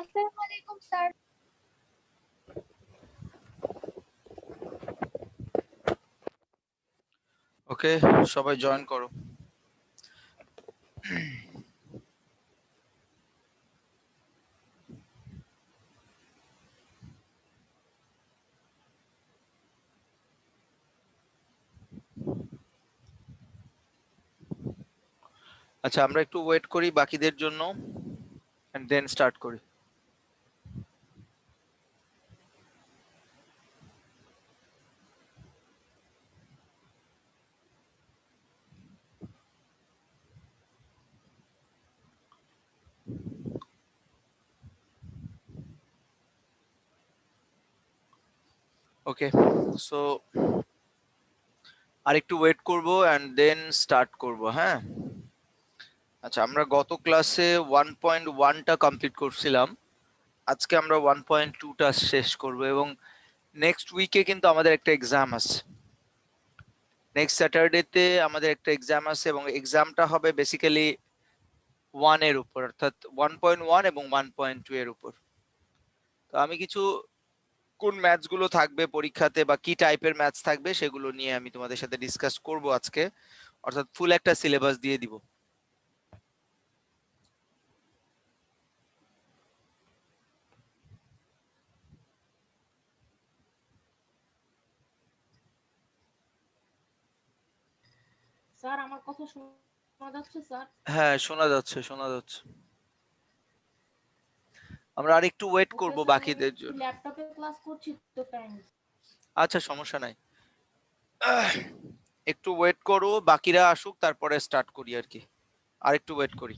আসসালামু আলাইকুম স্যার। ওকে, সবাই জয়েন করো। আচ্ছা, আমরা একটু ওয়েট করি বাকিদের জন্য এন্ড দেন স্টার্ট করি। ওকে, সো আর একটু ওয়েট করব এন্ড দেন স্টার্ট করব। হ্যাঁ, আচ্ছা, আমরা গত ক্লাসে 1.1টা কমপ্লিট করছিলাম। আজকে আমরা 1.2টা শেষ করব এবং নেক্সট উইকে কিন্তু আমাদের একটা এক্সাম আছে। নেক্সট স্যাটারডেতে আমাদের একটা এক্সাম আছে এবং এক্সামটা হবে বেসিক্যালি 1 এর উপর, অর্থাৎ 1.1 এবং 1.2 এর উপর। তো আমি কিছু কোন ম্যাথস গুলো থাকবে পরীক্ষাতে বা কি টাইপের ম্যাথস থাকবে সেগুলো নিয়ে আমি তোমাদের সাথে ডিসকাস করব আজকে, অর্থাৎ ফুল একটা সিলেবাস দিয়ে দিব। স্যার আমার কথা শোনা যাচ্ছে স্যার? হ্যাঁ, শোনা যাচ্ছে, শোনা যাচ্ছে। আমরা আর একটু ওয়েট ওকে করব স্যার, আমি বাকিদের জন্য। ল্যাপটপে ক্লাস করছি তো টাইম। আচ্ছা, সমস্যা নাই। একটু ওয়েট করো, বাকিরা আসুক তারপরে স্টার্ট করি আর কি। আর একটু ওয়েট করি।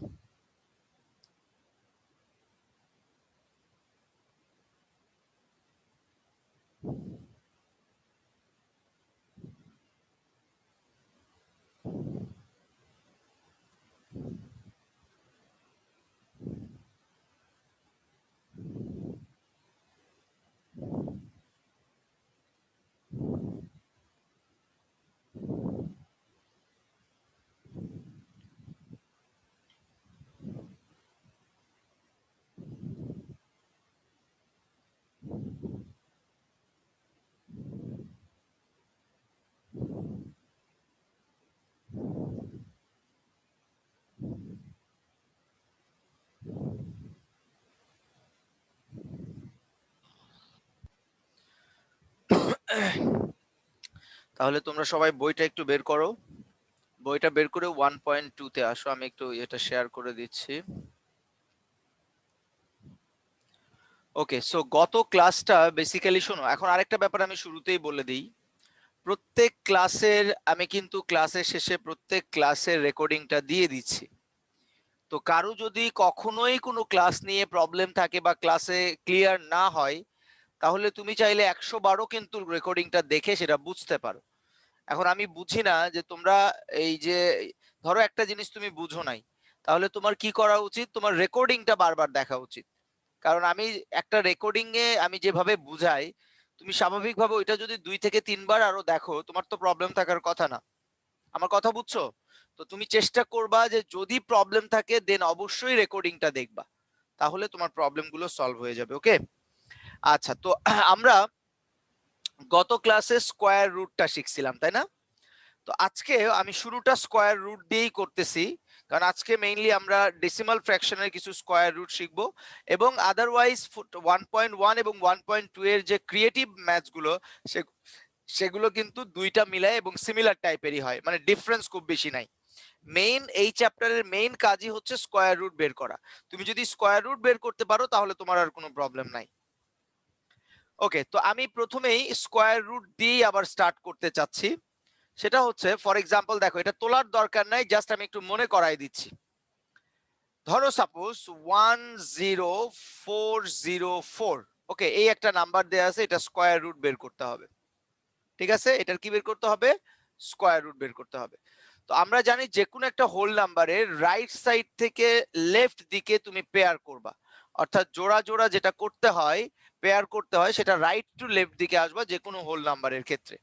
তাহলে তোমরা সবাই বইটা একটু বের করো। বইটা বের করে 1.2তে আসো। আমি একটু এটা শেয়ার করে দিচ্ছি। ওকে, সো গত ক্লাসটা বেসিক্যালি শোনো। এখন আরেকটা ব্যাপার আমি শুরুতেই বলে দিই। প্রত্যেক ক্লাসের আমি কিন্তু ক্লাসের শেষে প্রত্যেক ক্লাসের রেকর্ডিংটা দিয়ে দিচ্ছি। তো কারো যদি কখনোই কোনো ক্লাস নিয়ে প্রবলেম থাকে বা ক্লাসে ক্লিয়ার না হয়, তাহলে তুমি চাইলে 100 বারও কিন্তু রেকর্ডিংটা দেখে সেটা বুঝতে পারো। এখন আমি বুঝি না যে তোমরা এই যে ধরো একটা জিনিস তুমি বুঝো নাই, তাহলে তোমার কি করা উচিত? তোমার রেকর্ডিংটা বারবার দেখা উচিত। কারণ আমি একটা রেকর্ডিং এ আমি যেভাবে বুঝাই, তুমি স্বাভাবিকভাবে ওইটা যদি 2 থেকে 3 বার আরো দেখো, তোমার তো প্রবলেম থাকার কথা না। আমার কথা বুঝছো? তো তুমি চেষ্টা করবা যে যদি প্রবলেম থাকে দেন অবশ্যই রেকর্ডিংটা দেখবা, তাহলে তোমার প্রবলেম গুলো সলভ হয়ে যাবে। ওকে, আচ্ছা, তো আমরা গত ক্লাসে স্কোয়ার রুটটা শিখছিলাম, তাই না? তো আজকে আমি শুরুটা স্কোয়ার রুট দিয়েই করতেছি, কারণ আজকে মেইনলি আমরা ডেসিমাল ফ্র্যাকশনের কিছু স্কোয়ার রুট শিখবো এবং আদারওয়াইজ 1.1 এবং 1.2 এর যে ক্রিয়েটিভ ম্যাথস গুলো সেগুলো কিন্তু দুইটা মিলায় এবং সিমিলার টাইপেরই হয়, মানে ডিফারেন্স খুব বেশি নাই। মেইন এই চ্যাপ্টারের মেইন কাজই হচ্ছে স্কোয়ার রুট বের করা। তুমি যদি স্কোয়ার রুট বের করতে পারো তাহলে তোমার আর কোনো প্রবলেম নাই। ওকে, তো আমি প্রথমেই স্কোয়ার রুট দিয়েই আবার স্টার্ট করতে চাচ্ছি। সেটা হচ্ছে, ফর এক্সাম্পল দেখো, এটা তোলার দরকার নাই, জাস্ট আমি একটু মনে করাই দিচ্ছি। ধরো সাপোজ 10404। ওকে, এই একটা নাম্বার দেয়া আছে, এটা স্কোয়ার রুট বের করতে হবে। ঠিক আছে, এটার কি বের করতে হবে? স্কোয়ার রুট বের করতে হবে। তো আমরা জানি যে কোনো একটা হোল নাম্বারের রাইট সাইড থেকে লেফট দিকে তুমি পেয়ার করবা, অর্থাৎ জোড়া জোড়া যেটা করতে হয়, পেয়ার করতে হয়, সেটা রাইট টু লেফট দিকে আসবা যে কোনো হোল নাম্বারের ক্ষেত্রে।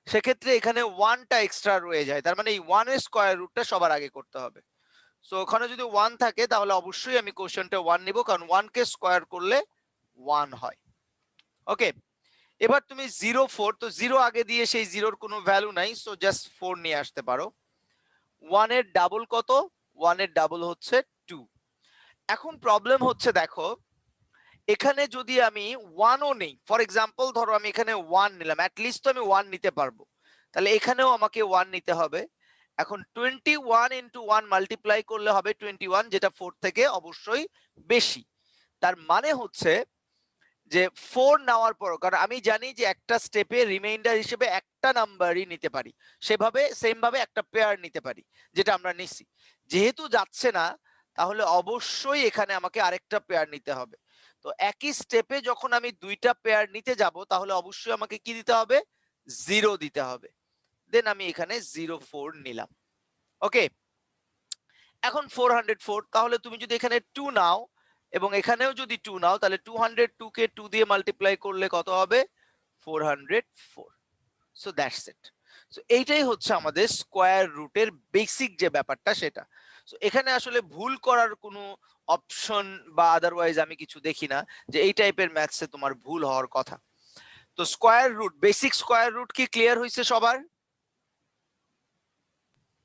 সেক্ষেত্রে এখানে ওয়ানটা এক্সট্রা রয়ে যায়, তার মানে এই ওয়ানের স্কোয়ার রুটটা সবার আগে করতে হবে। সো ওখানে যদি 1 থাকে তাহলে অবশ্যই আমি কোশ্চেনটা 1 নিব, কারণ 1 কে স্কয়ার করলে 1 হয়। ওকে, এবার তুমি 0 4, তো 0 আগে দিয়ে সেই 0-র কোনো ভ্যালু নাই, সো জাস্ট 4 নিয়ে আসতে পারো। 1 এর ডাবল কত? 1 এর ডাবল হচ্ছে 2। এখন প্রবলেম হচ্ছে দেখো, এখানে যদি আমি 1ও নেই, ফর এক্সাম্পল ধরো আমি এখানে 1 নিলাম, অ্যাট লিস্ট তো আমি 1 নিতে পারবো, তাহলে এখানেও আমাকে 1 নিতে হবে। এখন 21 ইন্টু 1 মাল্টিপ্লাই করলে হবে 21, যেটা 4 থেকে অবশ্যই বেশি। তার মানে হচ্ছে যে 4 নেওয়ার পর, কারণ আমি জানি যে একটা স্টেপে রিমাইন্ডার হিসেবে একটা নাম্বারই নিতে পারি, সেভাবে সেম ভাবে একটা পেয়ার নিতে পারি, যেটা আমরা নিছি। যেহেতু যাচ্ছে না, তাহলে অবশ্যই এখানে আমাকে আরেকটা পেয়ার নিতে হবে। তো একই স্টেপে যখন আমি দুইটা পেয়ার নিতে যাব, তাহলে অবশ্যই আমাকে কি দিতে হবে? 0 দিতে হবে। দেন আমি এখানে 04 নিলাম। ওকে, এখন 404, তাহলে তুমি যদি এখানে 2 নাও এবং এখানেও যদি 2 নাও, তাহলে 202 কে 2 দিয়ে মাল্টিপ্লাই করলে কত হবে? 404। So that's it. সো এইটাই হচ্ছে আমাদের স্কয়ার রুটের বেসিক যে ব্যাপারটা সেটা। সো এখানে আসলে ভুল করার কোনো অপশন বা আদারওয়াইজ আমি কিছু দেখি না যে এই টাইপের ম্যাথসে তোমার ভুল হওয়ার কথা। তো square root, basic square root কি ক্লিয়ার হয়েছে সবার?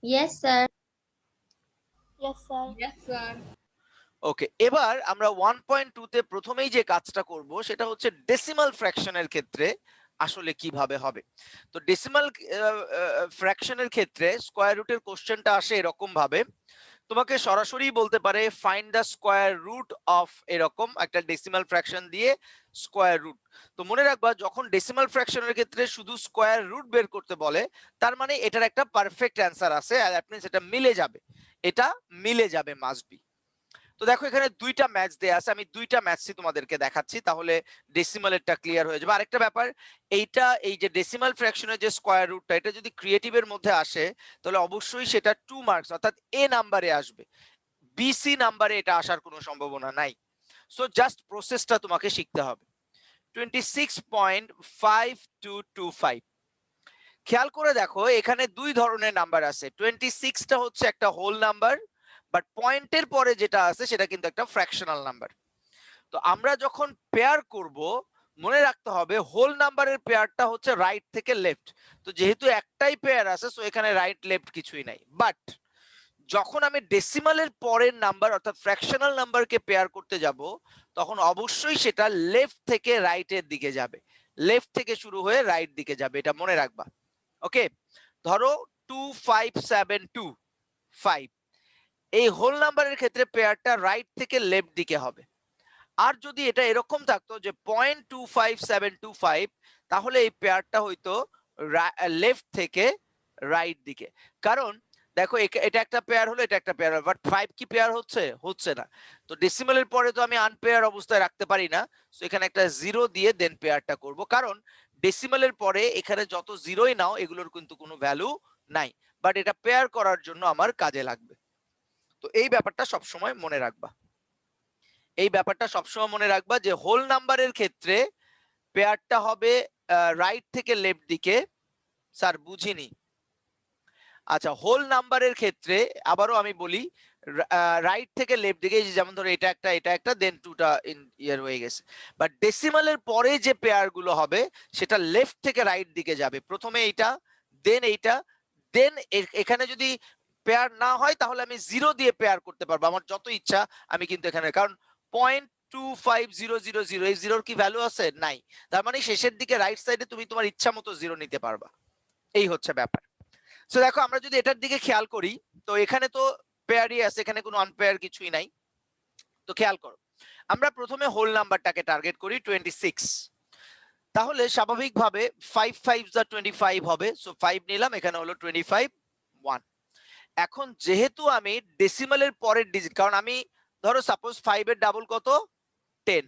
Yes, sir. Yes, sir. Yes, sir. ওকে, এবার আমরা 1.2 তে প্রথমেই যে কাজটা করব সেটা হচ্ছে ডেসিমাল ফ্র্যাকশনের ক্ষেত্রে আসলে কিভাবে হবে। তো ডেসিমাল ফ্র্যাকশনের ক্ষেত্রে স্কয়ার রুটের কোশ্চেনটা আসে এরকম ভাবে, তোমাকে সরাসরি বলতে পারে find the square root of, এরকম একটা ডেসিমাল ফ্র্যাকশন দিয়ে স্কয়ার রুট। তো মনে রাখবা, যখন ডেসিমাল ফ্র্যাকশনের ক্ষেত্রে শুধু স্কয়ার রুট বের করতে বলে, তার মানে এটার একটা পারফেক্ট অ্যান্সার আছে, আর দ্যাট মিন্স এটা মিলে যাবে, এটা মিলে যাবে, মাস্ট বি। তো দেখো এখানে দুইটা ম্যাচ দেয়া আছে, আমি দুইটা ম্যাচই তোমাদেরকে দেখাচ্ছি, তাহলে ডেসিমালেরটা ক্লিয়ার হয়ে যাবে। আরেকটা ব্যাপার, এইটা এই যে ডেসিমাল ফ্র্যাকশনের যে স্কয়ার রুটটা, এটা যদি ক্রিয়েটিভের মধ্যে আসে, তাহলে অবশ্যই সেটা 2 মার্কস অর্থাৎ এ নাম্বারে আসবে, বিসি নাম্বারে এটা আসার কোনো সম্ভাবনা নাই। সো জাস্ট প্রসেসটা তোমাকে শিখতে হবে। 26.5225, খেয়াল করে দেখো এখানে দুই ধরনের নাম্বার আছে। 26টা হচ্ছে একটা হোল নাম্বার, বাট পয়েন্টের পরে যেটা আছে সেটা কিন্তু একটা ফ্র্যাকশনাল নাম্বার। তো আমরা যখন পেয়ার করব, মনে রাখতে হবে হোল নাম্বারের পেয়ারটা হচ্ছে রাইট থেকে লেফট। তো যেহেতু একটাই পেয়ার আছে, সো এখানে রাইট লেফট কিছুই নাই। বাট যখন আমি ডেসিমালের পরের নাম্বার অর্থাৎ ফ্র্যাকশনাল নাম্বারকে পেয়ার করতে যাব, তখন অবশ্যই সেটা লেফট থেকে রাইটের দিকে যাবে, লেফট থেকে শুরু হয়ে রাইট দিকে যাবে, এটা মনে রাখবা। ওকে, ধরো 25725, এই হোল নাম্বারের ক্ষেত্রে পেয়ারটা রাইট থেকে লেফট দিকে হবে। আর যদি এটা এরকম থাকতো যে 0.25725, তাহলে এই পেয়ারটা হইতো লেফট থেকে রাইট দিকে। কারণ দেখো এটা একটা পেয়ার হলো, এটা একটা পেয়ার, বাট 5 কি পেয়ার হচ্ছে? হচ্ছে না। তো ডেসিমালের পরে তো আমি আনপেয়ার অবস্থায় রাখতে পারি না, সো এখানে একটা 0 দিয়ে দেন পেয়ারটা করব, কারণ ডেসিমালের পরে এখানে যত জিরোই নাও এগুলোর কিন্তু কোনো ভ্যালু নাই, বাট এটা পেয়ার করার জন্য আমার কাজে লাগবে। তো এই ব্যাপারটা সবসময় মনে রাখবা, এই ব্যাপারটা সবসময় মনে রাখবা যে হোল নাম্বারের ক্ষেত্রে পেয়ারটা হবে রাইট থেকে লেফট দিকে। স্যার বুঝিনি। আচ্ছা, হোল নাম্বারের ক্ষেত্রে আবারও আমি বলি, রাইট থেকে লেফট দিকে, যেমন ধরো এটা একটা, এটা একটা, দেন টুটা ইয়ার হয়ে গেছে। বাট ডেসিমালের পরে যে পেয়ার গুলো হবে সেটা লেফট থেকে রাইট দিকে যাবে, প্রথমে এইটা, দেন এইটা, দেন এখানে যদি পেয়ার না হয় তাহলে আমি 0 দিয়ে পেয়ার করতে পারবো আমার যত ইচ্ছা। আমি কিন্তু এখানে, কারণ 0.25000, এই জিরোর কি ভ্যালু আছে? নাই। তার মানে শেষের দিকে রাইট সাইডে তুমি তোমার ইচ্ছা মতো 0 নিতে পারবা, এই হচ্ছে ব্যাপার। সো দেখো আমরা যদি এটার দিকে খেয়াল করি, তো এখানে তো পেয়ারই আছে, এখানে কোনো আনপেয়ার কিছুই নাই। তো খেয়াল করো, আমরা প্রথমে হোল নাম্বারটাকে টার্গেট করি 26, তাহলে স্বাভাবিকভাবে 5 5 25 হবে, সো 5 নিলাম, এখানে হলো 25 1। এখন যেহেতু আমি ডেসিমালের পরের ডিজিট, কারণ আমি ধরো সাপোজ 5 এর ডাবল কত? 10।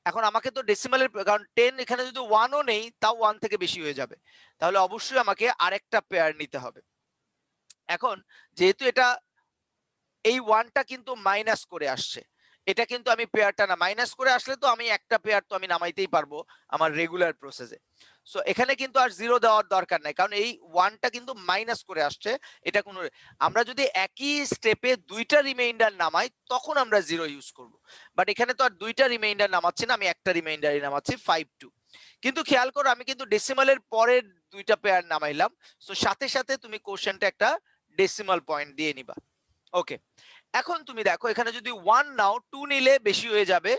এখন আমাকে তো ডেসিমালের, কারণ 10 এখানে যদি 1ও নেই তাও 1 থেকে বেশি হয়ে যাবে, তাহলে অবশ্যই আমাকে আরেকটা পেয়ার নিতে হবে। এখন যেহেতু এটা এই 1টা কিন্তু মাইনাস করে আসছে, এটা কিন্তু আমি পেয়ারটা না, মাইনাস করে আসলে তো আমি একটা পেয়ার তো আমি নামাইতেই পারবো আমার রেগুলার প্রসেসে। সো এখানে কিন্তু আর জিরো দেওয়ার দরকার নাই, কারণ এই ওয়ানটা কিন্তু মাইনাস করে আসছে। এটা কোনো, আমরা যদি একই স্টেপে দুইটা রিমাইন্ডার নামাই তখন আমরা জিরো ইউজ করব, বাট এখানে তো আর দুইটা রিমাইন্ডার নামাচ্ছি না, আমি একটা রিমাইন্ডারই নামাচ্ছি 5 2। কিন্তু খেয়াল করো আমি কিন্তু ডেসিমালের পরের দুইটা পেয়ার নামাইলাম, সো সাথে সাথে তুমি কোশ্চেনটা একটা ডেসিমাল পয়েন্ট দিয়ে নিবা। ওকে, এখন তুমি দেখো এখানে যদি 1 নাও, 2 নিলে বেশি হয়ে যাবে,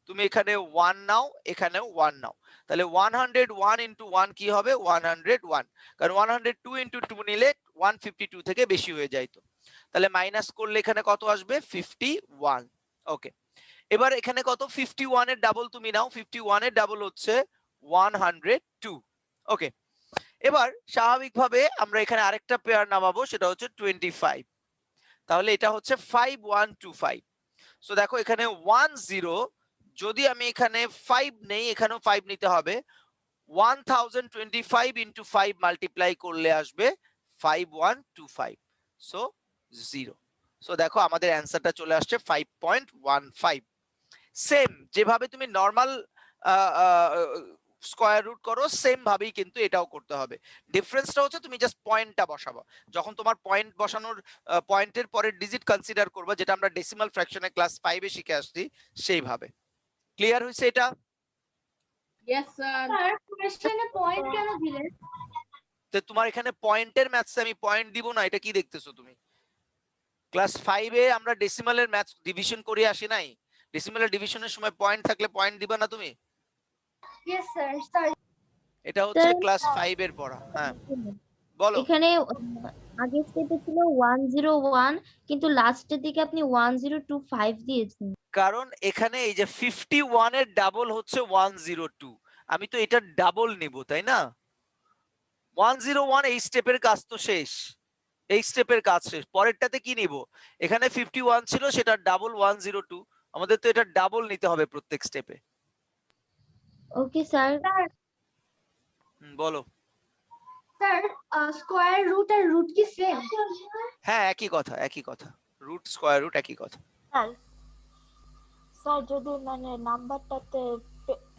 তুমি এখানে 1 নাও, এখানেও 1 নাও, তাহলে 101 ইন্টু 1 কি হবে 101, কারণ 102 ইন্টু 2 নিলে 152 থেকে বেশি হয়ে যাইতো, তাহলে মাইনাস করলে এখানে কত আসবে 51। ওকে, এবার এখানে কত 51 এর ডাবল তুমি নাও, 51 এর ডাবল হচ্ছে 102। ওকে, এবার স্বাভাবিকভাবে আমরা এখানে আরেকটা পেয়ার নামাবো, সেটা হচ্ছে 25, তাহলে এটা হচ্ছে 5125। সো দেখো এখানে 10, যদি আমি এখানে 5 নেই, এখানেও 5 নিতে হবে, 1025 ইন্টু 5 মাল্টিপ্লাই করলে আসবে 5125, সো 0। সো দেখো আমাদের অ্যান্সারটা চলে আসছে 5.15। সেম যেভাবে তুমি নর্মাল স্কয়ার রুট করো সেম ভাবেই কিন্তু এটাও করতে হবে। ডিফারেন্সটা হচ্ছে তুমি জাস্ট পয়েন্টটা বসাবো, যখন তোমার পয়েন্ট বসানোর পয়েন্টের পরে ডিজিট কনসিডার করবে, যেটা আমরা ডেসিমাল ফ্র্যাকশনে ক্লাস 5 এ শিখে আসছি সেইভাবে। ক্লিয়ার হয়েছে এটা? Yes sir. স্যার কোশ্চেনে পয়েন্ট কেন দিলেন? তো তোমার এখানে পয়েন্টের ম্যাথসে আমি পয়েন্ট দিব না, এটা কি দেখতেছো তুমি? ক্লাস 5 এ আমরা ডেসিমালের ম্যাথস ডিভিশন করে আসি নাই? ডেসিমালের ডিভিশনের সময় পয়েন্ট থাকলে পয়েন্ট দিবা না তুমি? Yes sir. স্যার এটা হচ্ছে স্যার, ক্লাস 5 এর পড়া। হ্যাঁ বলো। এখানে আগের স্টেপে ছিল 101, কিন্তু লাস্টের দিকে আপনি 1025 দিয়েছেন। কারণ এখানে এই যে 51 এর ডাবল হচ্ছে 102, আমি তো এটার ডাবল নিব তাই না? 101 এই স্টেপের কাজ তো শেষ, এই স্টেপের কাজ শেষ, পরেরটাতে কি নিব? এখানে 51 ছিল, সেটা ডাবল 102, আমাদের তো এটা ডাবল নিতে হবে প্রত্যেক স্টেপে। Okay sir. বলো। স্যার স্কয়ার রুট আর রুট কি সেম? হ্যাঁ একই কথা, একই কথা, রুট স্কয়ার রুট একই কথা। স্যার স্যার যদি মানে নাম্বারটাতে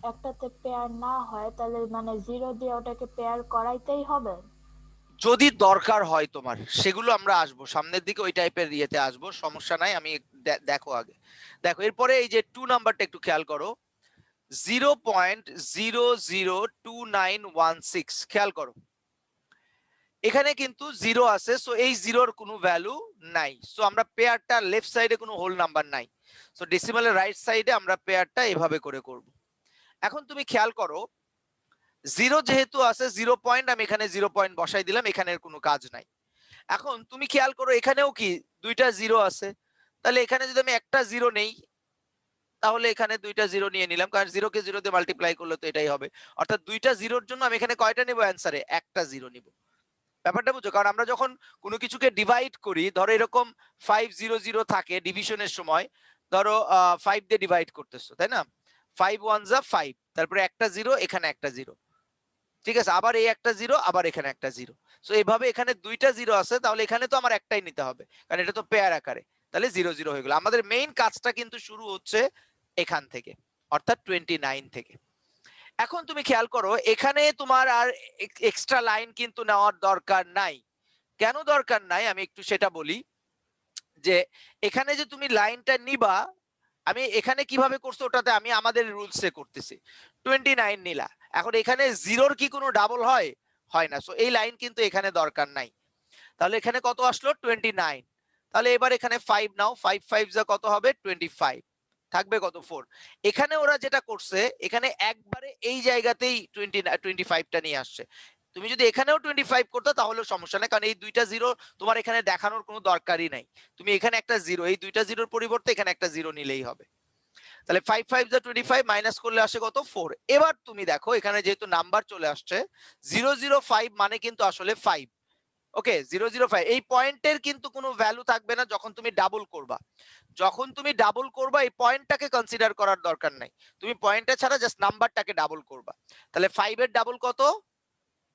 একটাতে পেয়ার না হয় তাহলে মানে জিরো দিয়ে ওটাকে পেয়ার করাইতেই হবে? যদি দরকার হয় তোমার, সেগুলো আমরা আসবো সামনের দিকে, ওই টাইপের ইয়েতে আসবো, সমস্যা নাই। আমি দেখো আগে দেখো, এরপরে এই যে 2 নাম্বারটা একটু খেয়াল করো, 0.002916, খেয়াল করো এখানে কিন্তু জিরো আছে, সো এই জিরোর কোনো ভ্যালু নাই, সো আমরা পেয়ারটা লেফট সাইডে কোনো হোল নাম্বার নাই, সো ডেসিমালের রাইট সাইডে আমরা পেয়ারটা এভাবে করে করব। এখন তুমি খেয়াল করো, জিরো যেহেতু আছে 0 পয়েন্ট, আমি এখানে 0 পয়েন্ট বসাই দিলাম, এখানের কোনো কাজ নাই। এখন তুমি খেয়াল করো এখানেও কি দুইটা জিরো আছে, তাহলে এখানে যদি আমি একটা জিরো নেই, তাহলে এখানে দুইটা জিরো নিয়ে নিলাম, কারণ জিরোকে জিরো দিয়ে মাল্টিপ্লাই করলে তো এটাই হবে, অর্থাৎ দুইটা জিরোর জন্য আমি এখানে কয়টা নিব অ্যান্সারে? একটা জিরো নিব। ব্যাপারটা বুঝছো? কারণ আমরা যখন কোনো কিছুকে ডিভাইড করি, ধরো এরকম 500 থাকে ডিভিশনের সময়, ধরো 5 দিয়ে ডিভাইড করতেছো তাই না, 5 1 যা 5, তারপরে একটা জিরো, এখানে একটা জিরো, ঠিক আছে, আবার এই একটা জিরো, আবার এখানে একটা জিরো, সো এইভাবে এখানে দুইটা জিরো আছে, তাহলে এখানে তো আমার একটাই নিতে হবে, কারণ এটা তো পেয়ার আকারে, তাহলে 0 0 হয়ে গেল। আমাদের মেইন কাজটা কিন্তু শুরু হচ্ছে এখান থেকে, অর্থাৎ 29 থেকে। এখন তুমি খেয়াল করো এখানে তোমার আর এক্সট্রা লাইন কিন্তু নেওয়ার দরকার নাই। কেন দরকার নাই আমি একটু সেটা বলি, যে এখানে যে তুমি লাইনটা নিবা, আমি এখানে কিভাবে করছো ওটাতে আমি আমাদের রুলসে করতেছি, 29 নিলা, এখন এখানে জিরোর কি কোনো ডাবল হয়? হয় না, সো এই লাইন কিন্তু এখানে দরকার নাই। তাহলে এখানে কত আসলো 29, তাহলে এবার এখানে 5 নাও, 5 5 যা কত হবে 25, থাকবে কত 4। এখানে ওরা যেটা করছে, এখানে একবারে এই জায়গাতেই 25টা নিয়ে আসছে, তুমি যদি এখানেও 25 করতে তাহলেও সমস্যা নেই, কারণ এই দুইটা জিরো তোমার এখানে দেখানোর কোনো দরকারই নাই, তুমি এখানে একটা জিরো, এই দুইটা জিরোর পরিবর্তে এখানে একটা জিরো নিলেই হবে। তাহলে 5 5 যা 25, মাইনাস করলে আসে কত 4। এবার তুমি দেখো এখানে যেহেতু নাম্বার চলে আসছে 005, মানে কিন্তু আসলে 5। ওকে, 005 এই পয়েন্টের কিন্তু কোনো ভ্যালু থাকবে না যখন তুমি ডাবল করবা, যখন তুমি ডাবল করবা এই পয়েন্টটাকে কনসিডার করার দরকার নাই, তুমি পয়েন্টটা ছাড়া জাস্ট নাম্বারটাকে ডাবল করবা। তাহলে 5 এর ডাবল কত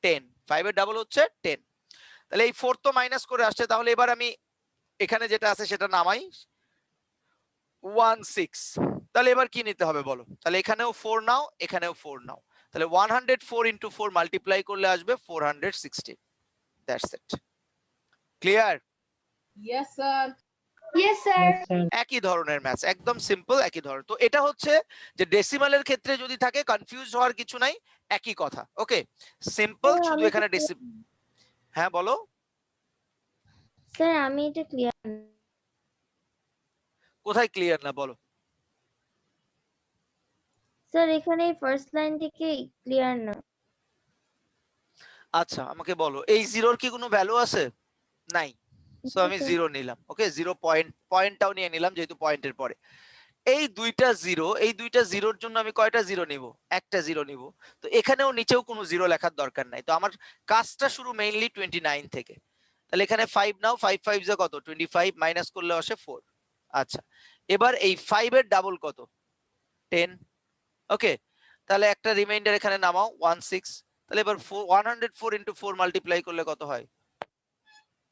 10, 5 এর ডাবল হচ্ছে 10, তাহলে এই 4 তো মাইনাস করে আসছে, তাহলে এবার আমি এখানে যেটা আছে সেটা নামাই, 16। তাহলে এবার কি নিতে হবে বলো? তাহলে এখানেও 4 নাও, এখানেও 4 নাও। তাহলে 104 into 4 মাল্টিপ্লাই করলে আসবে 416। That's it. Clear? Yes, sir. Yes, sir. একই ধরনের ম্যাথ, একদম সিম্পল একই ধরনের। তো এটা হচ্ছে যে ডেসিমালের ক্ষেত্রে যদি থাকে কনফিউজ হওয়ার কিছু নাই, একই কথা। ওকে, সিম্পল, স্যার, শুধু আমি এখানে হ্যাঁ বলো। স্যার আমি এটা ক্লিয়ার। কোথায় ক্লিয়ার না বলো? স্যার এখানে ফার্স্ট লাইন থেকে ক্লিয়ার না। আচ্ছা আমাকে বলো, এই জিরোর কি কোনো ভ্যালু আছে? নাই। সো আমি স্যার, জিরো নিলাম। ওকে, জিরো পয়েন্টটাও নিয়ে নিলাম যেহেতু পয়েন্টের পরে। এই দুইটা জিরোর জন্য আমি কয়টা জিরো নিব? একটা জিরো নিব। তো এখানেও নিচেও কোনো জিরো লেখার দরকার নাই। তো আমার কাজটা শুরু মেইনলি 29 থেকে। তাহলে এখানে 5 নাও, 5 5 যা কত? 25, মাইনাস করলে আসে 4। আচ্ছা, এবার এই 5 এর ডাবল কত? 10। ওকে, তাহলে একটা রিমাইন্ডার এখানে নামাও 16। তাহলে এবার 104 into 4 মাল্টিপ্লাই করলে কত হয়?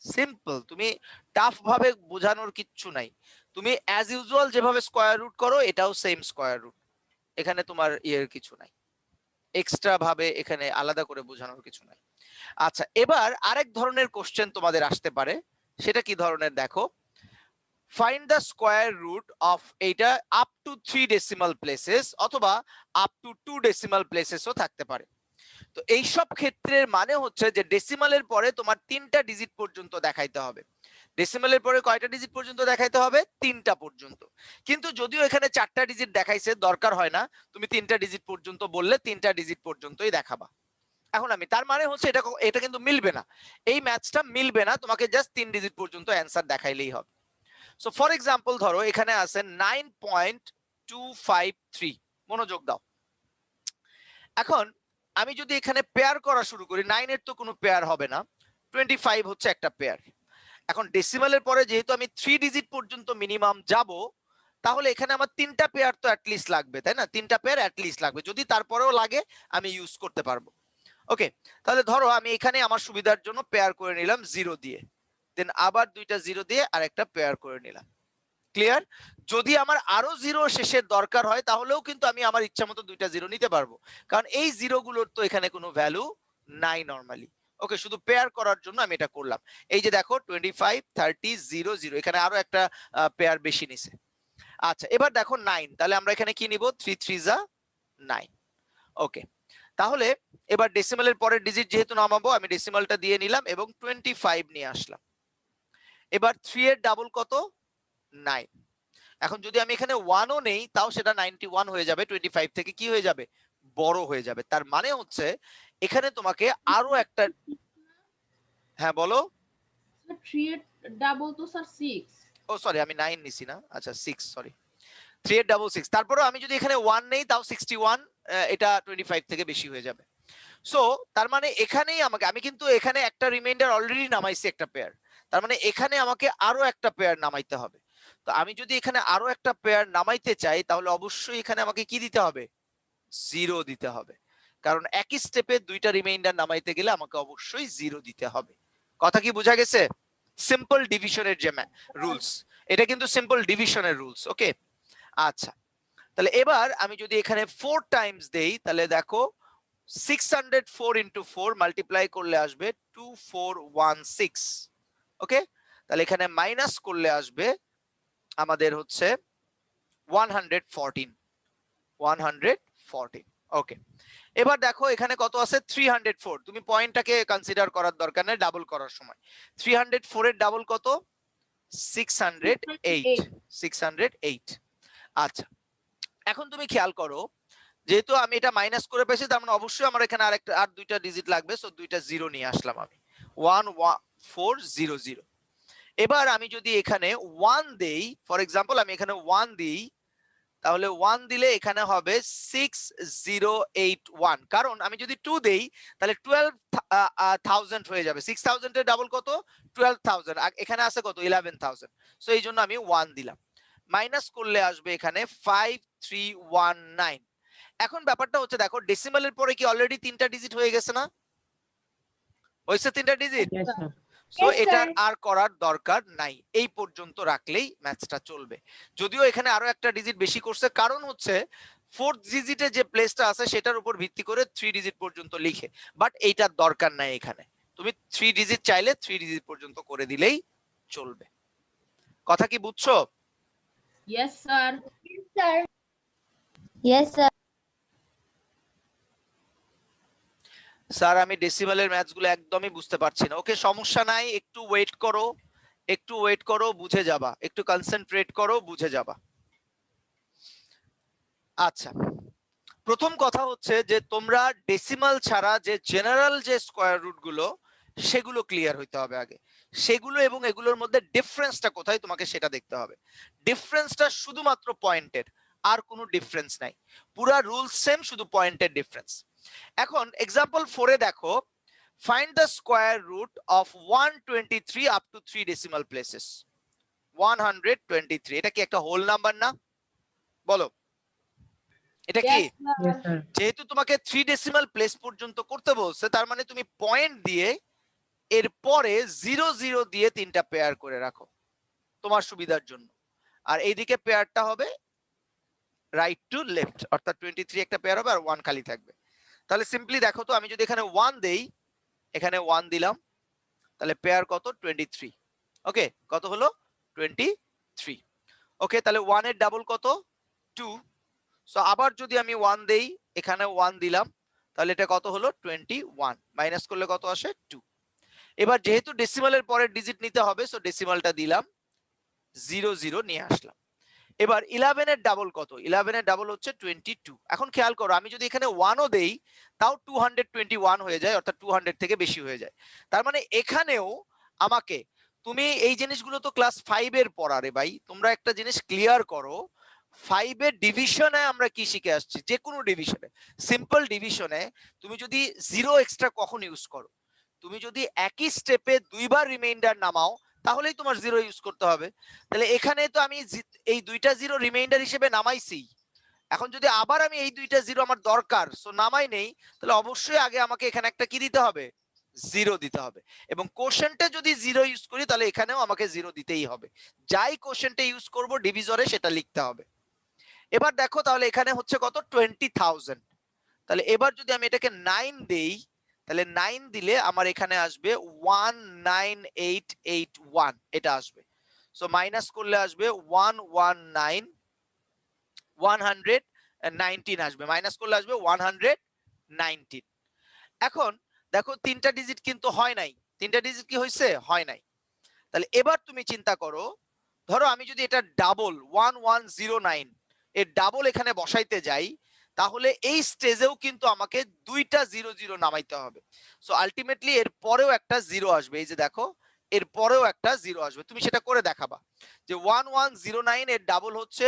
সিম্পল, তুমি টাফ ভাবে বোঝানোর কিচ্ছু নাই। তুমি অ্যাজ ইউজুয়াল যেভাবে স্কয়ার রুট করো এটাও সেম স্কয়ার রুট। এখানে তোমার ইয়ের কিছু নাই, এক্সট্রা ভাবে এখানে আলাদা করে বোঝানোর কিছু নাই। আচ্ছা, এবার আরেক ধরনের কোশ্চেন তোমাদের আসতে পারে। সেটা কি ধরনের দেখো, find the square root of এইটা আপ টু 3 ডেসিমাল প্লেসেস অথবা আপ টু 2 ডেসিমাল প্লেসেসও থাকতে পারে। তো এই সব ক্ষেত্রের মানে হচ্ছে যে ডেসিমালের পরে তোমার 3টা ডিজিট পর্যন্ত দেখাইতে হবে। ডেসিমালের পরে কয়টা ডিজিট পর্যন্ত দেখাইতে হবে? 3টা পর্যন্ত। কিন্তু যদিও এখানে 4টা ডিজিট দেখাইছে, দরকার হয় না, তুমি 3টা ডিজিট পর্যন্ত বললে 3টা ডিজিট পর্যন্তই দেখাবা। এখন আমি তার মানে হচ্ছে এটা কিন্তু মিলবে না, এই ম্যাচটা মিলবে না, তোমাকে জাস্ট 3 ডিজিট পর্যন্ত অ্যান্সার দেখাইলেই হবে। সো ফর এক্সাম্পল ধরো এখানে আছে 9.253, মনোযোগ দাও। এখন আমি যদি এখানে পেয়ার করা শুরু করি, 9 এর তো কোনো পেয়ার হবে না, 25 হচ্ছে একটা পেয়ার। এখন ডেসিমালের পরে যেহেতু আমি 3 ডিজিট পর্যন্ত মিনিমাম যাব, তাহলে এখানে আমার 3টা পেয়ার তো অ্যাটলিস্ট লাগবে, তাই না? 3টা পেয়ার অ্যাটলিস্ট লাগবে, যদি তারপরেও লাগে আমি ইউজ করতে পারবো। ওকে, তাহলে ধরো আমি এখানে আমার সুবিধার জন্য পেয়ার করে নিলাম 0 দিয়ে, দেন আবার 2টা 0 দিয়ে আর একটা পেয়ার করে নিলাম। ক্লিয়ার? যদি আমার আরো 0 শেষের দরকার হয় তাহলেও কিন্তু আমি আমার ইচ্ছা মতো 2টা 0 নিতে পারবো, কারণ এই 0 গুলোর তো এখানে কোনো ভ্যালু নাই নরমালি। ওকে, শুধু পেয়ার করার জন্য আমি এটা করলাম। এই যে দেখো 25 30 0 0, এখানে আরো একটা পেয়ার বেশি নিছে। আচ্ছা, এবার দেখো 9, তাহলে আমরা এখানে কি নিব? 3 3 যা 9। ওকে, তাহলে এবার ডেসিমালের পরের ডিজিট যেহেতু নামাবো, আমি ডেসিমালটা দিয়ে নিলাম এবং 25 নিয়ে আসলাম। এবার 3 এর ডাবল কত? 9। এখন যদি আমি এখানে 1ও নেই তাও সেটা 91 হয়ে যাবে, 25 থেকে কি হয়ে যাবে? বড় হয়ে যাবে। তার মানে হচ্ছে এখানে তোমাকে আরো একটা, হ্যাঁ বলো। Sir, 3 double to sir 6. Oh sorry, আমি 9 নিছি না, আচ্ছা 6, সরি। 3 এর ডাবল 6, তারপরেও আমি যদি এখানে 1 নেই তাও 61, এটা 25 থেকে বেশি হয়ে যাবে। সো তার মানে এখানেই আমি কিন্তু এখানে একটা রিমাইন্ডার অলরেডি নামাইছি একটা পেয়ার, তার মানে এখানে আমাকে আরো একটা পেয়ার নামাইতে হবে। তো আমি যদি এখানে আরো একটা পেয়ার নামাইতে চাই তাহলে অবশ্যই এখানে আমাকে কি দিতে হবে? 0 দিতে হবে, কারণ একই স্টেপে 2টা রিমাইন্ডার নামাইতে গেলে আমাকে অবশ্যই 0 দিতে হবে। কথা কি বোঝা গেছে? সিম্পল ডিভিশনের যে রুলস, এটা কিন্তু সিম্পল ডিভিশনের রুলস। ওকে, আচ্ছা, তাহলে এবার আমি যদি এখানে 4 টাইমস দেই তাহলে দেখো 604 into 4 মাল্টিপ্লাই করলে আসবে 2416। ওকে, তাহলে এখানে মাইনাস করলে আসবে আমাদের হচ্ছে 114। ওকে, এবার দেখো এখানে কত আছে? 304। তুমি পয়েন্টটাকে কনসিডার করার দরকার নেই ডাবল করার সময়। 304 এর ডাবল কত? 608। আচ্ছা, এখন তুমি খেয়াল করো, যেহেতু আমি এটা মাইনাস করে পেয়েছি তার মানে অবশ্যই আমার এখানে আর 2টা ডিজিট লাগবে, সো 2টা 0 নিয়ে আসলাম আমি, 1400। এবার আমি যদি এখানে 1 দেই, ফর এক্সাম্পল আমি এখানে 1 দিই, তাহলে 1 দিলে এখানে হবে 6081, কারণ আমি যদি 2 দেই তাহলে 12,000 হয়ে যাবে। 6000 এর ডাবল কত? 12,000, এখানে আছে কত? 11,000। সো এই জন্য আমি 1 দিলাম। মাইনাস করলে আসবে এখানে 5319। এখন ব্যাপারটা হচ্ছে দেখো ডেসিমালের পরে কি অলরেডি 3টা ডিজিট হয়ে গেছে না? হয়েছে 3টা ডিজিট। সো Yes, এটা sir. আর করার দরকার নাই, এই পর্যন্ত রাখলেই ম্যাথসটা চলবে। যদিও এখানে আরো একটা ডিজিট বেশি করছে, কারণ হচ্ছে 4th ডিজিটে যে প্লেসটা আছে সেটার উপর ভিত্তি করে 3 ডিজিট পর্যন্ত লিখে, বাট এইটার দরকার নাই। এখানে তুমি 3 ডিজিট চাইলে 3 ডিজিট পর্যন্ত করে দিলেই চলবে। কথা কি বুঝছো? Yes, sir. Yes, sir. Yes sir. Sir আমি ডেসিমালের ম্যাথস গুলো একদমই বুঝতে পারছি না। ওকে, সমস্যা নাই, একটু ওয়েট করো, একটু ওয়েট করো, বুঝে যাবা, একটু কনসেন্ট্রেট করো, বুঝে যাবা। আচ্ছা, প্রথম কথা হচ্ছে যে তোমরা ডেসিমাল ছাড়া যে জেনারেল যে স্কয়ার রুট গুলো সেগুলো ক্লিয়ার হইতে হবে আগে। সেগুলো এবং এগুলোর মধ্যে ডিফারেন্সটা কোথায় তোমাকে সেটা দেখতে হবে। ডিফারেন্সটা শুধুমাত্র পয়েন্টের, আর কোনো ডিফারেন্স নাই। পুরা রুল সেম, শুধু পয়েন্টের ডিফারেন্স। এখন এক্সাম্পল 4 এ দেখো, find the square root of 123 up to 3 decimal places. 123 এটা কি একটা হোল নাম্বার না? বলো, এটা কি? Yes, sir. যেহেতু তোমাকে 3 ডেসিমাল প্লেস পর্যন্ত করতে বলছে, তার মানে তুমি পয়েন্ট দিয়ে এরপরে 0 0 দিয়ে 3টা পেয়ার করে রাখো তোমার সুবিধার জন্য। আর এইদিকে পেয়ারটা হবে রাইট টু লেফট, অর্থাৎ 23 একটা পেয়ার হবে আর 1 খালি থাকবে। তাহলে সিম্পলি দেখো তো, আমি যদি এখানে 1 দেই, এখানে 1 দিলাম, তাহলে পেয়ার কত? 23। ওকে, কত হলো? 23। ওকে, তাহলে 1 এর ডাবল কত? 2। সো আবার যদি আমি 1 দেই, এখানে 1 দিলাম, তাহলে এটা কত হলো? 21। মাইনাস করলে কত আসে? 2। এবার যেহেতু ডেসিমালের পরের ডিজিট নিতে হবে, সো ডেসিমালটা দিলাম, 0 0 নিয়ে আসলাম। এবার 11 এর ডাবল কত? 11 এর ডাবল হচ্ছে 22। এখন খেয়াল করো, আমি যদি এখানে 1ও দেই, তাও 221 হয়ে যায়, অর্থাৎ 200 থেকে বেশি হয়ে যায়। তার মানে এখানেও আমাকে, তুমি এই জিনিসগুলো তো ক্লাস 5 এর পড়ারে ভাই, তোমরা একটা জিনিস ক্লিয়ার করো। 5 এর ডিভিশনে আমরা কি শিখে আসছি? যে কোনো ডিভিশনে, সিম্পল ডিভিশনে তুমি যদি 0 এক্সট্রা কখন ইউজ করো? তুমি যদি একই স্টেপে দুইবার রিমাইন্ডার নামাও, তাহলেই তোমার 0 ইউজ করতে হবে। তাহলে এখানে তো আমি এই দুইটা 0 রিমাইন্ডার হিসেবে নামাইছি। এখন যদি আবার আমি এই দুইটা 0 আমার দরকার, সো নামাই নেই, তাহলে অবশ্যই আগে আমাকে এখানে একটা কি দিতে হবে? 0 দিতে হবে। এবং কোশেন্টে যদি 0 ইউজ করি, তাহলে এখানেও আমাকে 0 দিতেই হবে। যাই কোশেন্টে ইউজ করব ডিভিজরে, সেটা লিখতে হবে। এবার দেখো, তাহলে এখানে হচ্ছে কত? 20,000। তাহলে এবার যদি আমি এটাকে 9 দেই, তাহলে 9 দিলে আমার এখানে আসবে 19881, এটা আসবে। সো মাইনাস করলে আসবে 119 আসবে, মাইনাস করলে আসবে 119। এখন দেখো, 3টা ডিজিট কিন্তু হয় নাই। 3টা ডিজিট কি হয়েছে? হয় নাই। তাহলে এবার তুমি চিন্তা করো, ধরো আমি যদি এটা ডাবল 1109 এর ডাবল এখানে বসাইতে যাই, তাহলে এই স্টেজেও কিন্তু আমাকে দুইটা 0 0 নামাইতে হবে। সো আলটিমেটলি এর পরেও একটা 0 আসবে। এই যে দেখো, এর পরেও একটা 0 আসবে। তুমি সেটা করে দেখাবা যে 1109 এর ডাবল হচ্ছে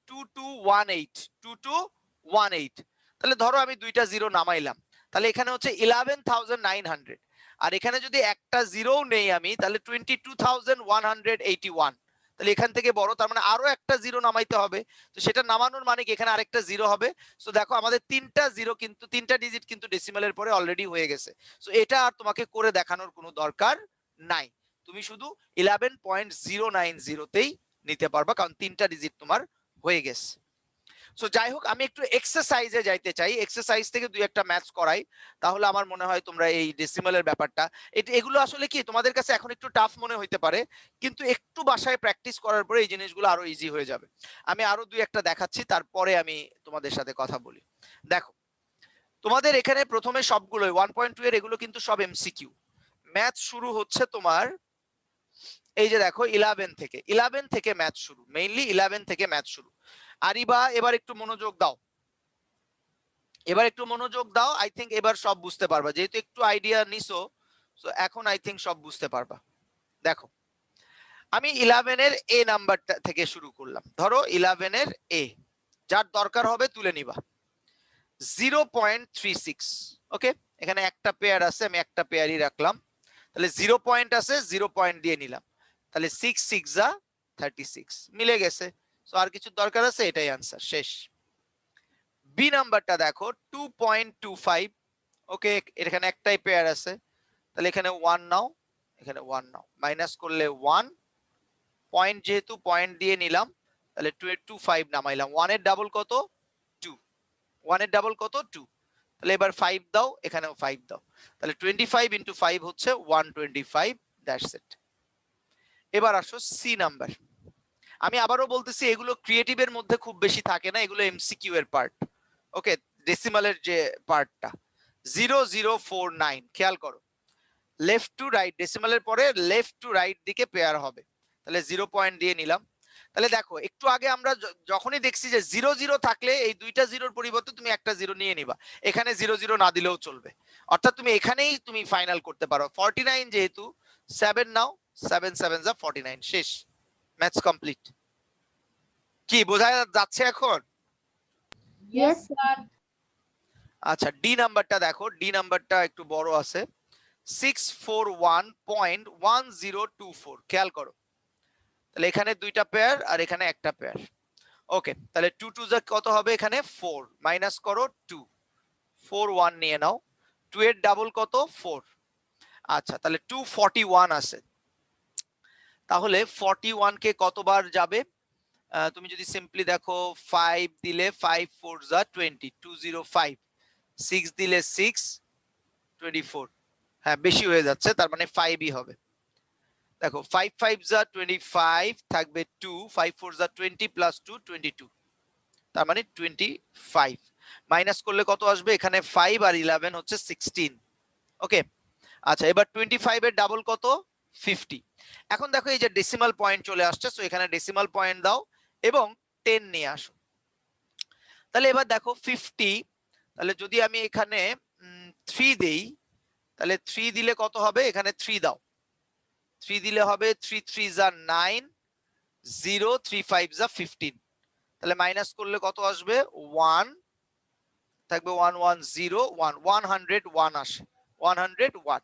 2218, 2218। তাহলে ধরো আমি দুইটা 0 নামাইলাম, তাহলে এখানে হচ্ছে 11,900। আর এখানে যদি একটা 0 নেই আমি, তাহলে 22,181। তাহলে এখান থেকে বড়, তার মানে আরো একটা 0 নামাইতে হবে। তো সেটা নামানোর মানে কি, এখানে আরেকটা 0 হবে। সো দেখো, আমাদের 3টা 0 কিন্তু 3টা ডিজিট কিন্তু ডেসিমালের পরে অলরেডি হয়ে গেছে। সো এটা আর তোমাকে করে দেখানোর কোনো দরকার নাই। তুমি শুধু 11.090 তেই নিতে পারবা, কারণ 3টা ডিজিট তোমার হয়ে গেছে। সো যাই হোক, আমি একটু এক্সারসাইজে যাইতে চাই। এক্সারসাইজ থেকে দুই একটা ম্যাথস করাই, তাহলে আমার মনে হয় তোমরা এই ডেসিমালের ব্যাপারটা, এগুলো আসলে কি তোমাদের কাছে এখন একটু টাফ মনে হইতে পারে, কিন্তু একটু বাসায় প্র্যাকটিস করার পরে এই জিনিসগুলো আরো ইজি হয়ে যাবে। আমি আরো দুই একটা দেখাচ্ছি, তারপরে আমি তোমাদের সাথে কথা বলি। দেখো, তোমাদের এখানে প্রথমে সবগুলো 1.2 এর এগুলো কিন্তু সব এমসিকিউ। ম্যাথ শুরু হচ্ছে তোমার, এই যে দেখো 11 থেকে ম্যাথ শুরু, মেইনলি 11 থেকে ম্যাথ শুরু। আরিবা, এবার একটু মনোযোগ দাও, এবার একটু মনোযোগ দাও। আই থিঙ্ক এবার সব বুঝতে পারবা, যেহেতু একটু আইডিয়া নিছো, সো এখন আই থিঙ্ক সব বুঝতে পারবা। দেখো, আমি 11 এর এ নাম্বারটা থেকে শুরু করলাম। ধরো 11 এর এ, যার দরকার হবে তুলে নিবা। 0.36। ওকে, এখানে একটা পেয়ার আছে, আমি একটা পেয়ারই রাখলাম। তাহলে 0 পয়েন্ট আছে, 0 পয়েন্ট দিয়ে নিলাম। তাহলে 6 6 যা 36, মিলে গেছে। সো আর কিছু দরকার আছে? এটাই আনসার, শেষ। বি নাম্বারটা দেখো 2.25। ওকে, এখানে একটাই পেয়ার আছে, তাহলে এখানে 1 নাও, এখানে 1 নাও, মাইনাস করলে 1, পয়েন্ট যেহেতু পয়েন্ট দিয়ে নিলাম তাহলে 2.25 নামাইলাম। 1 এর ডাবল কত? 2। 1 এর ডাবল কত? 2। তাহলে এবার 5 দাও, এখানেও 5 দাও, তাহলে 25 ইন্টু 5 হচ্ছে 125, দ্যাটস ইট। এবার আসো সি নাম্বার। আমি আবারও বলতেছি এগুলো ক্রিয়েটিভের মধ্যে খুব বেশি থাকে না, এগুলো এমসিকিউ এর পার্ট। ওকে, ডেসিমালের যে পার্টটা 0049, খেয়াল করো লেফট টু রাইট, ডেসিমালের পরে লেফট টু রাইট দিকে পেয়ার হবে, তাহলে 0 পয়েন্ট দিয়ে নিলাম। তাহলে দেখো একটু আগে আমরা যখনই দেখছি যে 0 0 থাকলে এই দুইটা জিরোর পরিবর্তে তুমি একটা জিরো নিয়ে নিবা, এখানে 0 0 না দিলেও চলবে, অর্থাৎ তুমি এখানেই তুমি ফাইনাল করতে পারো। 49 যেহেতু 7 নাও, 7 7 যা 49, শেষ, ম্যাথস কমপ্লিট। কি বোঝা যাচ্ছে এখন? Yes, sir. আচ্ছা ডি নাম্বারটা দেখো, ডি নাম্বারটা একটু বড় আছে, 641.1024, খেয়াল করো, তাহলে এখানে দুইটা পেয়ার আর এখানে একটা পেয়ার। ওকে, তাহলে 2 2 যা কত হবে? এখানে 4, মাইনাস করো 2, 4 1 নিয়ে নাও, 2 এর ডাবল কত? 4। আচ্ছা তাহলে 241 আছে, তাহলে 41 কে কতবার যাবে? তুমি যদি সিম্পলি দেখো 5 দিলে 5 4 যা 20, 205, 6 দিলে 6 24, হ্যাঁ বেশি হয়ে যাচ্ছে, তার মানে 5ই হবে। দেখো 5 5 যা 25 থাকবে 2, 5 4 যা 20 প্লাস 2 22, তার মানে 25, মাইনাস করলে কত আসবে? এখানে 5 আর 11 হচ্ছে 16। ওকে, আচ্ছা এবার 25 এর ডাবল কত? 50। এখন দেখো এই যে ডেসিমাল পয়েন্ট চলে আসছে, সো এখানে ডেসিমাল পয়েন্ট দাও এবং 10 নিয়ে আসো। তাহলে এবার দেখো 50, তাহলে যদি আমি এখানে 3 দেই, তাহলে 3 দিলে কত হবে? এখানে 3 দাও, 3 দিলে হবে 3 3 যা 9, 0 3 5 যা 15, তাহলে মাইনাস করলে কত আসবে? 1 থাকবে, 1 1 0 1, 101 আসে, 101।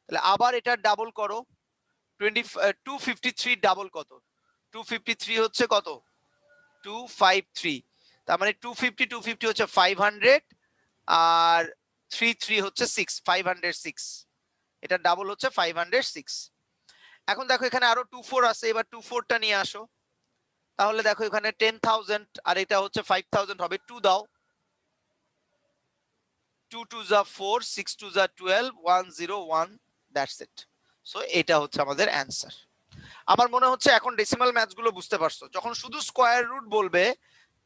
তাহলে আবার এটা ডাবল করো, 253 ডাবল কত? 253 হচ্ছে কত? 253, তার মানে 250 হচ্ছে 500 আর 33 হচ্ছে 6, 506, এটা ডাবল হচ্ছে 506। এখন দেখো এখানে আরো 24 আছে, এবার 24টা নিয়ে আসো, তাহলে দেখো এখানে 10,000 আর এটা হচ্ছে 5,000 হবে, 2 দাও, 2 2 যা 4, 6 2 যা 12, 101, দ্যাটস ইট। সো এটা হচ্ছে আমাদের অ্যান্সার। আমার মনে হচ্ছে এখন ডেসিমাল ম্যাথস গুলো বুঝতে পারছো, যখন শুধু স্কয়ার রুট বলবে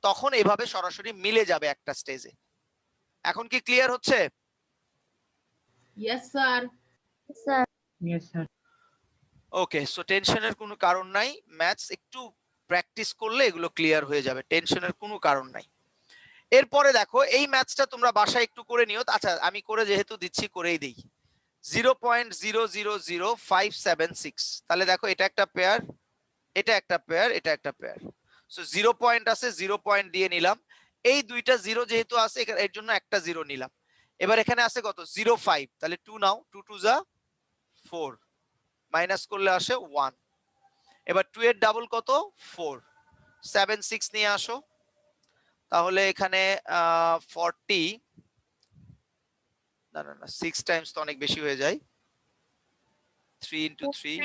তখন এভাবে সরাসরি মিলে যাবে একটা স্টেজে। এখন কি ক্লিয়ার হচ্ছে? Yes sir. sir. Yes, sir. ওকে, সো টেনশনের কোনো কারণ নাই, ম্যাথস একটু প্র্যাকটিস করলে এগুলো ক্লিয়ার হয়ে যাবে, টেনশনের কোনো কারণ নাই। এরপরে দেখো এই ম্যাথসটা তোমরা বাসায় একটু করে নিও। আচ্ছা আমি করে যেহেতু দিচ্ছি করেই দিই, 0.000576, তাহলে দেখো এটা একটা পেয়ার, এটা একটা পেয়ার, এটা একটা পেয়ার, সো 0 পয়েন্ট আছে, 0 পয়েন্ট দিয়ে নিলাম। এই দুইটা জিরো যেহেতু আছে এর জন্য একটা জিরো নিলাম। এবার এখানে আছে কত? 05, তাহলে 2 নাও, 2 2 যা 4, মাইনাস করলে আসে 1। এবার 2 এর ডাবল কত? 4, 7 6 নিয়ে আসো, তাহলে এখানে 40, না না না 6 টাইমস তো অনেক বেশি হয়ে যায়, 3 ইনটু 3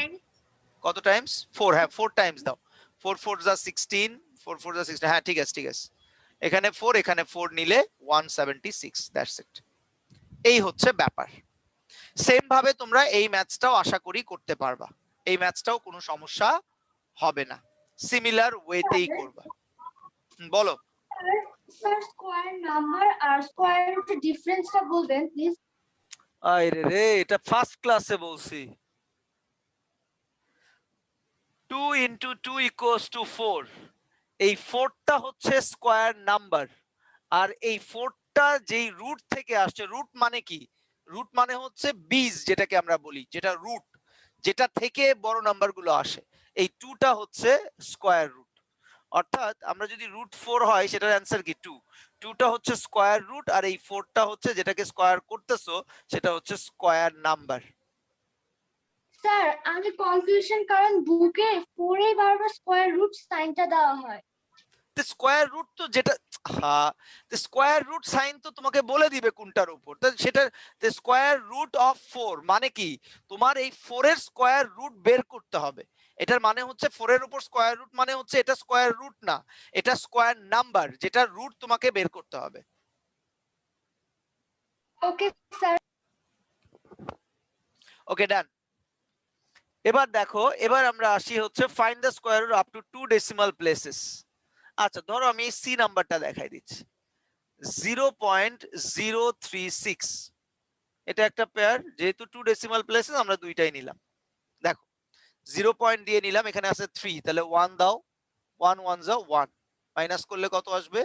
কত টাইমস? 4, হ্যাঁ 4 টাইমস দাও, 4 4 যা 16, 4 4 যা 16, হ্যাঁ ঠিক আছে ঠিক আছে, এখানে 4 এখানে 4 নিলে 176, দ্যাটস ইট। এই হচ্ছে ব্যাপার। সেম ভাবে তোমরা এই ম্যাথসটাও আশা করি করতে পারবা, এই ম্যাথসটাও কোনো সমস্যা হবে না, সিমিলার ওয়েতেই করবা। বলো। স্যার স্কোয়ার নাম্বার আর স্কোয়ার রুটের ডিফারেন্সটা বলবেন প্লিজ? আরে রে, এটা ফার্স্ট ক্লাসে বলছি। 2 ইনটু 2 ইকুয়ালস টু 4, এই 4টা হচ্ছে স্কয়ার নাম্বার, আর এই 4টা যেই রুট থেকে আসছে, রুট মানে কি? রুট মানে হচ্ছে বীজ, যেটাকে আমরা বলি, যেটা রুট, যেটা থেকে বড় নাম্বারগুলো আসে, এই 2টা হচ্ছে স্কয়ার রুট। অর্থাৎ আমরা যদি রুট 4 হয় সেটার অ্যান্সার কি? 2, 2টা হচ্ছে স্কয়ার রুট, আর এই 4টা হচ্ছে যেটাকে স্কয়ার করতেছো সেটা হচ্ছে স্কয়ার নাম্বার। স্যার আমি কনফিউশন, কারণ বুকে 4 এ বারবার স্কোয়ার রুট সাইনটা দেওয়া হয়। স্কোয়ার রুট তো যেটা, হ্যাঁ, স্কোয়ার রুট সাইন তো তোমাকে বলে দিবে কোনটার উপর, সেটা স্কোয়ার রুট অফ 4 মানে কি, তোমার এই 4 এর স্কোয়ার রুট বের করতে হবে। এটার মানে হচ্ছে 4 এর উপর স্কোয়ার রুট মানে হচ্ছে এটা স্কোয়ার রুট না, এটা স্কোয়ার নাম্বার যেটা রুট তোমাকে বের করতে হবে। Okay, sir. ওকে ডান। এবার দেখো, এবার আমরা আসি হচ্ছে find the square root up to 2 decimal places. আচ্ছা ধরো আমি সি নাম্বারটা দেখাই দিচ্ছি, 0.036, এটা একটা পেয়ার, যেহেতু 2 ডেসিমাল প্লেসেস আমরা দুইটাই নিলাম। দেখো 0 পয়েন্ট দিয়ে নিলাম, এখানে আছে 3, তাহলে 1 দাও, 1 1 যা 1, মাইনাস করলে কত আসবে,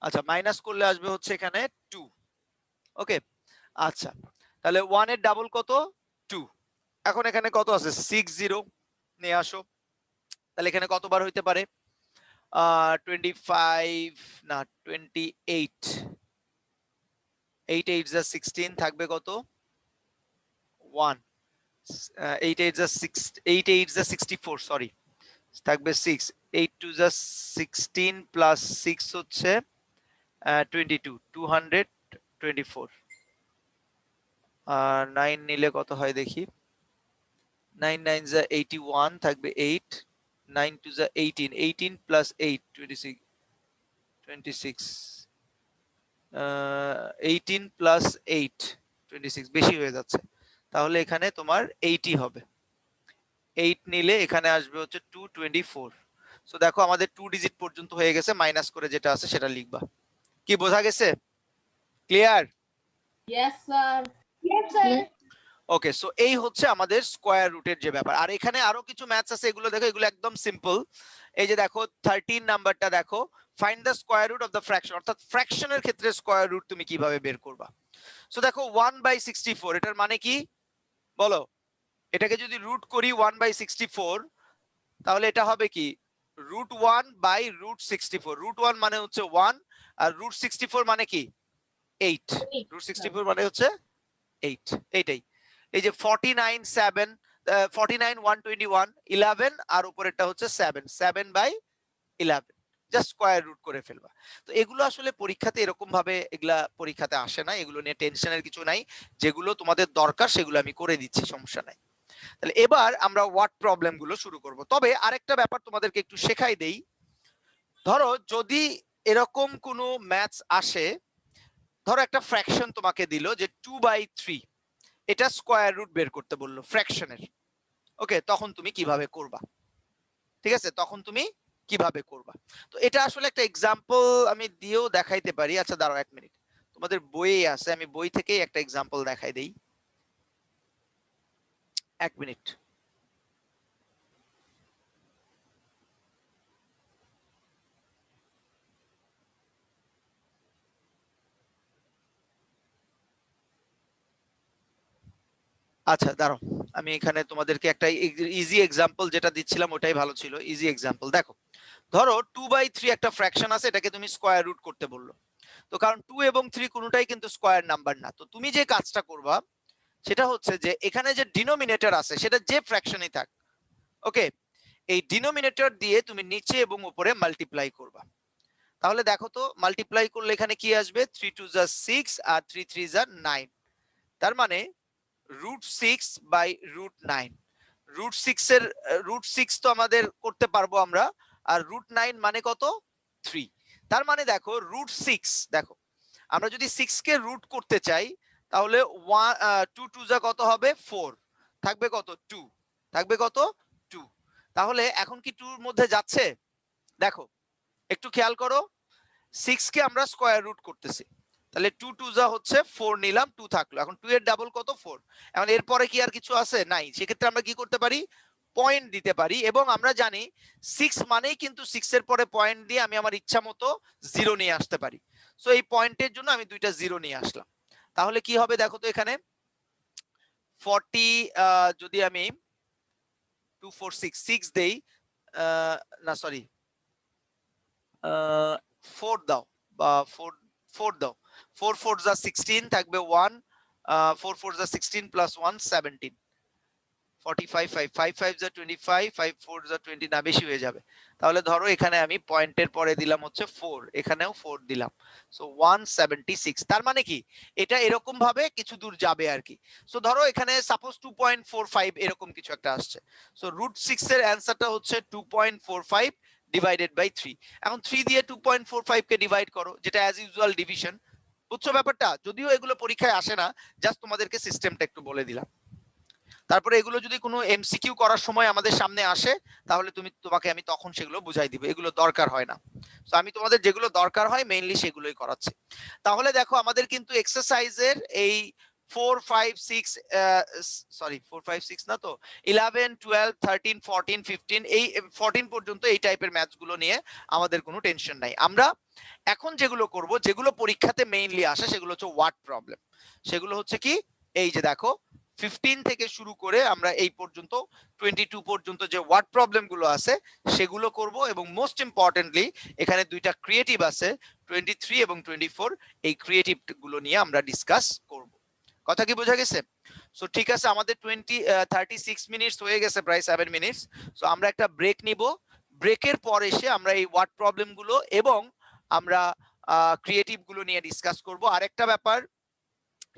আচ্ছা মাইনাস করলে আসবে হচ্ছে এখানে 2। ওকে, আচ্ছা তাহলে 1 এর ডাবল কত, 2। এখন এখানে কত আছে, 60 নিয়ে আসো, তাহলে এখানে কতবার হইতে পারে, 25 না 28, 8 8 যা 16, থাকবে কত 1, 8 8 যা 6, 8 8 যা 64, সরি থাকবে 6, 8 2 যা 16 প্লাস 6 হচ্ছে 22, 224, আর 9 নিলে কত হয় দেখি, 9 9 যা 81, থাকবে 8, 9 2 যা 18, 18 প্লাস 8 26, 26, 18 প্লাস 8 26, বেশি হয়ে যাচ্ছে, তাহলে এখানে তোমার 80 হবে। 8 নিলে এখানে আসবে হচ্ছে 224। সো দেখো আমাদের 2 ডিজিট পর্যন্ত হয়ে গেছে, মাইনাস করে যেটা আছে সেটা লিখবা। কি বোঝা গেছে, clear? Yes, sir. Yes, sir. ওকে, সো এই হচ্ছে আমাদের স্কোয়ার রুটের যে ব্যাপার। আর এখানে আরো কিছু ম্যাথস আছে, এগুলো দেখো, এগুলো একদম সিম্পল। এই যে দেখো 13 নাম্বারটা দেখো, find the square root of the fraction, অর্থাৎ ফ্র্যাকশনের ক্ষেত্রে স্কোয়ার রুট তুমি কিভাবে বের করবা। সো দেখো 1/64, এটার মানে কি বলো, এটাকে যদি রুট করি 1/64, তাহলে এটা হবে কি √1/√64। √1 মানে হচ্ছে 1, আর √64 মানে কি 8, √64 মানে হচ্ছে 8, এইটাই। এই যে 49 7, 49 121 11, আর উপরেরটা হচ্ছে 7, 7/11, জাস্ট স্কয়ার রুট করে ফেলবা। তো এগুলো আসলে পরীক্ষাতে এরকম ভাবে এগুলা পরীক্ষাতে আসে না, এগুলো নিয়ে টেনশনের কিছু নাই, যেগুলো তোমাদের দরকার সেগুলো আমি করে দিচ্ছি, সমস্যা নাই। তাহলে এবার আমরা ওয়ার্ড প্রবলেম গুলো শুরু করব। তবে আরেকটা ব্যাপার তোমাদেরকে একটু শেখাই দেই, ধরো যদি এরকম কোনো ম্যাথস আসে, ধরো একটা ফ্র্যাকশন তোমাকে দিল যে 2/3, এটা স্কয়ার রুট বের করতে বললো ফ্র্যাকশনের। ওকে, তখন তুমি কিভাবে করবা, ঠিক আছে, তখন তুমি কিভাবে করবা। তো এটা আসলে একটা এক্সাম্পল আমি দিয়েও দেখাইতে পারি। আচ্ছা দাঁড়াও 1 মিনিট, তোমাদের বইয়ে আছে, আমি বই থেকেই একটা এক্সাম্পল দেখাই দেই, 1 মিনিট। আচ্ছা দাঁড়াও, আমি এখানে তোমাদেরকে একটা ইজি এক্সাম্পল যেটা দিচ্ছিলাম ওটাই ভালো ছিল, ইজি এক্সাম্পল। দেখো ধরো 2/3 একটা ফ্র্যাকশন আছে, এটাকে তুমি স্কয়ার রুট করতে বললো। তো কারণ 2 এবং 3 কোনোটাই কিন্তু স্কয়ার নাম্বার না, তো তুমি যে কাজটা করবা সেটা হচ্ছে যে এখানে যে ডিনোমিনেটর আছে সেটা যে ফ্র্যাকশনই থাক, ওকে, এই ডিনোমিনেটর দিয়ে তুমি নিচে এবং উপরে মাল্টিপ্লাই করবা। তাহলে দেখো তো মাল্টিপ্লাই করলে এখানে কি আসবে, 3 2 যা 6 আর 3 3 যা 9, তার মানে √6/√9। √6 এর √6 তো আমাদের করতে পারবো আমরা, আর √9 মানে কত 3। তার মানে দেখো √6, দেখো আমরা যদি 6 কে রুট করতে চাই তাহলে 2 2 যা কত হবে 4, থাকবে কত 2, থাকবে কত 2। তাহলে এখন কি 2 এর মধ্যে যাচ্ছে, দেখো একটু খেয়াল করো, 6 কে আমরা স্কয়ার রুট করতেছি, তাহলে 2 2 যা হচ্ছে 4 নিলাম, 2 থাকলো, এখন 2 এর ডাবল কত 4। এখন এরপরে কি আর কিছু আছে, নাই, সেক্ষেত্রে আমরা কি করতে পারি, পয়েন্ট দিতে পারি। এবং আমরা জানি 6 মানেই কিন্তু 6 এর পরে পয়েন্ট দিয়ে আমি আমার ইচ্ছা মতো 0 নিয়ে আসতে পারি। সো এই পয়েন্টের জন্য আমি দুইটা 0 নিয়ে আসলাম। তাহলে কি হবে দেখো তো, এখানে 40, যদি আমি 2 4 6 6 দেই, না সরি 4 দাও, বা 4 দাও, 4 4 যা 16, থাকবে 1, 4 4 যা 16 প্লাস 1 17, 45 5 5 যা 25 5 4 যা 20 না বেশি হয়ে যাবে। তাহলে ধরো এখানে আমি পয়েন্টের পরে দিলাম হচ্ছে 4, এখানেও 4 দিলাম, সো 176। তার মানে কি এটা এরকম ভাবে কিছু দূর যাবে আর কি। সো ধরো এখানে সাপোজ 2.45 এরকম কিছু একটা আসছে, সো √6 এর অ্যানসারটা হচ্ছে 2.45 ডিভাইডেড বাই 3। এখন 3 দিয়ে 2.45 কে ডিভাইড করো, যেটা অ্যাজ ইউজুয়াল ডিভিশন। বুঝছো ব্যাপারটা? যদিও এগুলো পরীক্ষায় আসে না, জাস্ট তোমাদেরকে সিস্টেমটা একটু বলে দিলাম। তারপরে এগুলো যদি কোনো এমসিকিউ করার সময় আমাদের সামনে আসে, তাহলে তোমাকে আমি তখন সেগুলো বুঝাই দিব, এগুলো দরকার হয় না। তো আমি তোমাদের যেগুলো দরকার হয় মেইনলি সেগুলোই করাচ্ছি। তাহলে দেখো আমাদের কিন্তু এক্সারসাইজের এই 4 5 6 সরি 4 5 6 না তো 11 12 13 14 15 এই 14 পর্যন্ত এই টাইপের ম্যাথস গুলো নিয়ে আমাদের কোনো টেনশন নাই। আমরা এখন যেগুলো করব, যেগুলো পরীক্ষাতে মেইনলি আসে, সেগুলো হচ্ছে ওয়ার্ড প্রবলেম। সেগুলো হচ্ছে কি, এই যে দেখো 15 থেকে শুরু করে আমরা এই পর্যন্ত 22 পর্যন্ত যে ওয়ার্ড প্রবলেম গুলো আছে সেগুলো করব, এবং মোস্ট ইম্পর্টেন্টলি এখানে দুইটা ক্রিয়েটিভ আছে 23 এবং 24, এই ক্রিয়েটিভ গুলো নিয়ে আমরা ডিসকাস করব। কথা কি বোঝা গেছে? সো ঠিক আছে, আমাদের 36 মিনিটস হয়ে গেছে, প্রায় 7 মিনিটস। সো আমরা একটা ব্রেক নিব, ব্রেকের পর এসে আমরা এই ওয়ার্ড প্রবলেম গুলো এবং আমরা ক্রিয়েটিভ গুলো নিয়ে ডিসকাস করব। আরেকটা ব্যাপার,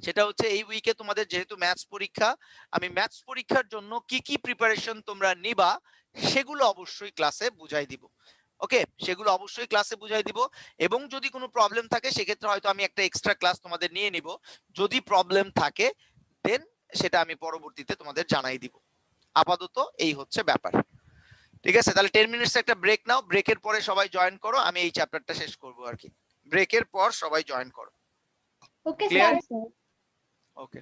সেটা হচ্ছে এই উইকে তোমাদের যেহেতু ম্যাথস পরীক্ষা, আমি ম্যাথস পরীক্ষার জন্য কি কি প্রিপারেশন তোমরা নিবা সেগুলো অবশ্যই ক্লাসে বুঝাই দিব। ওকে, সেগুলো অবশ্যই ক্লাসে বুঝাই দিব, এবং যদি কোনো প্রবলেম থাকে সেক্ষেত্রে হয়তো আমি একটা এক্সট্রা ক্লাস তোমাদের নিয়ে নিব। যদি প্রবলেম থাকে দেন সেটা আমি পরবর্তীতে তোমাদের জানাই দিব। আপাতত এই হচ্ছে ব্যাপার। ঠিক আছে, তাহলে 10 মিনিটস একটা ব্রেক নাও, ব্রেকের পরে সবাই জয়েন করো, আমি এই চ্যাপ্টারটা শেষ করব আর কি। ব্রেকের পর সবাই জয়েন করো। Okay, Clear? sir. ওকে।